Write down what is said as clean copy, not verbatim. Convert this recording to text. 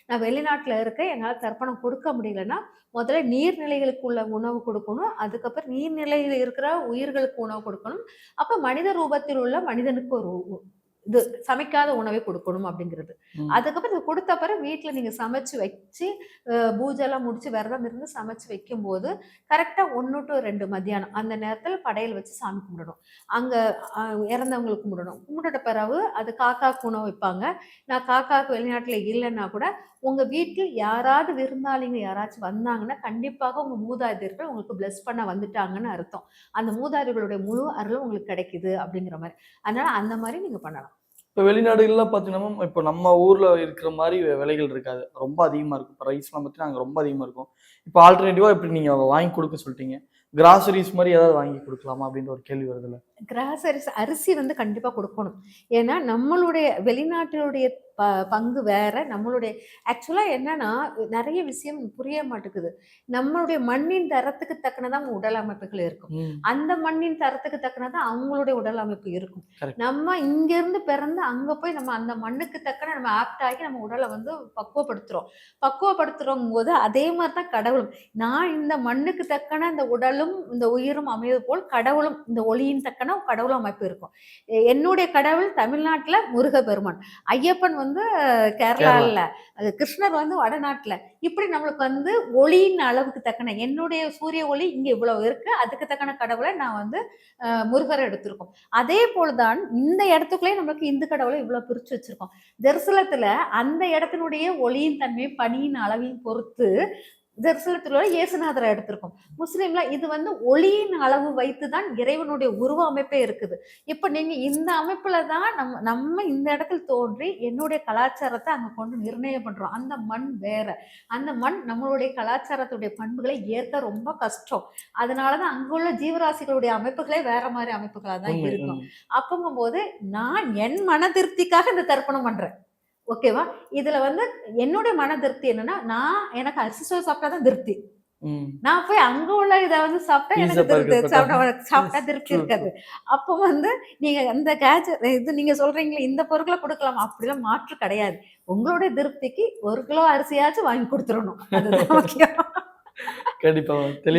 நான் வெளிநாட்டுல இருக்கேன், என்னால தர்ப்பணம் கொடுக்க முடியலன்னா, முதல்ல நீர்நிலைகளுக்கு உள்ள உணவு கொடுக்கணும். அதுக்கப்புறம் நீர்நிலையில இருக்கிற உயிர்களுக்கு உணவு கொடுக்கணும். அப்ப மனித ரூபத்தில் உள்ள மனிதனுக்கு ஒரு இது சமைக்காத உணவே கொடுக்கணும் அப்படிங்கிறது. ம். அதுக்கப்புறம் இது குடுத்த பிறகு வீட்ல நீங்க சமைச்சு வச்சு, பூஜைலாம் முடிச்சு விரதம் இருந்து சமைச்சு வைக்கும்போது, கரெக்ட்டா 1 டூ 2 மத்தியானம் அந்த நேரத்துல படையல் வச்சு சாமி கும்பிடணும். அங்க அ இறந்தவங்களுக்கு கும்பிடணும். கும்பிட்டுட்ட பிறகு அது காக்காக்கு உணவு வைப்பாங்க. நான் காக்காக்கு வெளிநாட்டுல இல்லன்னா கூட, உங்க வீட்டில் யாராவது விருந்தாளிங்க யாராச்சும் வந்தாங்கன்னா, கண்டிப்பாக உங்க மூதாதையர்கள் உங்களுக்கு பிளெஸ் பண்ண வந்துட்டாங்கன்னு அர்த்தம். அந்த மூதாதையர்களுடைய முழு அருளும் உங்களுக்கு கிடைக்குது அப்படிங்கிற மாரி. அதனால அந்த மாரி நீங்க பண்ணலாம். இப்ப வெளிநாடுகள்லாம் பார்த்தீங்கன்னா, இப்ப நம்ம ஊர்ல இருக்கிற மாரி விலைகள் இருக்காது. ரொம்ப அதிகமா இருக்கும். இப்ப ரைஸ்லாம் பார்த்தீங்கன்னா, அங்க ரொம்ப அதிகமா இருக்கும். இப்ப ஆல்டர்னேட்டிவா இப்படி நீங்க வாங்கி குடுக்க சொல்ட்டீங்க. கிராசரிஸ் மாரி ஏதாவது வாங்கி குடுக்கலாமா? அப்படின்ற ஒரு கேள்வி வருதுல்ல. கிராசரிஸ் அரிசி வந்து கண்டிப்பா குடுக்கணும். ஏன்னா, நம்மளுடைய வெளிநாட்டினுடைய பங்கு வேற. நம்மளுடைய ஆக்சுவலா என்னன்னா, நெறைய விஷயம் புரிய மாட்டேங்குது. நம்மளுடைய மண்ணின் தரத்துக்கு தக்கன அவங்க உடல் அமைப்புகள் இருக்கும். ம். அந்த மண்ணின் தரத்துக்கு தக்கன தான் அவங்களுடைய உடல் அமைப்பு இருக்கும். கரெக்ட். நம்ம இங்கேருந்து பிறந்து அங்க போய் நம்ம அந்த மண்ணுக்கு தக்கன நம்ம ஆப்ட் ஆகி நம்ம உடல வந்து பக்குவப்படுத்துறோம். பக்குவப்படுத்துறோங்கும்போது அதே மாரி தான் கடவுளும். நான் இந்த மண்ணுக்கு தக்கன இந்த உடலும், இந்த உயிரும் அமைவது போல் கடவுளும் இந்த ஒளியின் தக்கன கடவுள் அமைப்பு இருக்கும். என்னுடைய கடவுள் தமிழ்நாட்டுல முருகப்பெருமான். ஐயப்பன் வந்து கேரளா. கேரளால, அது கிருஷ்ணர் வந்து வடநாட்டுல. இப்படி நம்மளுக்கு வந்து ஒளியின் அளவுக்கு தக்கன என்னுடைய சூரிய ஒளி இங்க இவ்வளவு இருக்கு. அதுக்கு தக்கன கடவுள நான் வந்து முருகர எடுத்திருக்கோம். அதே போல தான் இந்த இடத்துக்குள்ளேயே நம்மளுக்கு இந்து கடவுளை இவ்வளோ பிரிச்சு வச்சிருக்கோம். ஜெருசலத்துல அந்த இடத்தினுடைய ஒளியின் தன்மை, பனியின் அளவையும் பொறுத்து ஜெருசலத்தில இயேசுநாதரை எடுத்திருக்கோம். முஸ்லீம்ல இது வந்து ஒளியின் அளவு வைத்து தான் இறைவனுடைய உருவ அமைப்பே இருக்குது. இப்ப நீங்க இந்த அமைப்புல தான் நம்ம இந்த இடத்துல தோன்றி என்னுடைய கலாச்சாரத்த அங்க கொண்டு நிர்ணயம் பண்றோம். அந்த மண் வேற. அந்த மண் நம்மளுடைய கலாச்சாரத்துடைய பண்புகளை ஏற்க ரொம்ப கஷ்டம். அதனால தான் அங்க உள்ள ஜீவராசிகளுடைய அமைப்புகளே வேற மாரி அமைப்புகளா தான் உண்மை, இருக்கும். உண்மை. அப்பங்கும்போது நான் என் மன திருப்திக்காக இந்த தர்ப்பணம் பண்றேன். ஓகேவா? இதுல வந்து என்னுடைய மன திருப்தி என்னன்னா, எனக்கு அரிசி சோறு சாப்பிட்டா தான் திருப்தி. ம். நான் போய் அங்க உள்ள இத வந்து சாப்பிட்டா பீஸா, எனக்கு திருப்தி பர்கர் சாப்பிட்டா திருப்தி ட்ரூ, ட்ரூ. இருக்காது. அப்போ வந்து நீங்க இந்த இது நீங்க சொல்றீங்களே இந்த பொருட்கள குடுக்கலாம். அப்படிலாம் மாற்று கிடையாது. உங்களுடைய திருப்திக்கு 1 கிலோ அரிசியாச்சும் வாங்கி குடுத்துறணும். அதுதான் முக்கியம். கண்டிப்பா.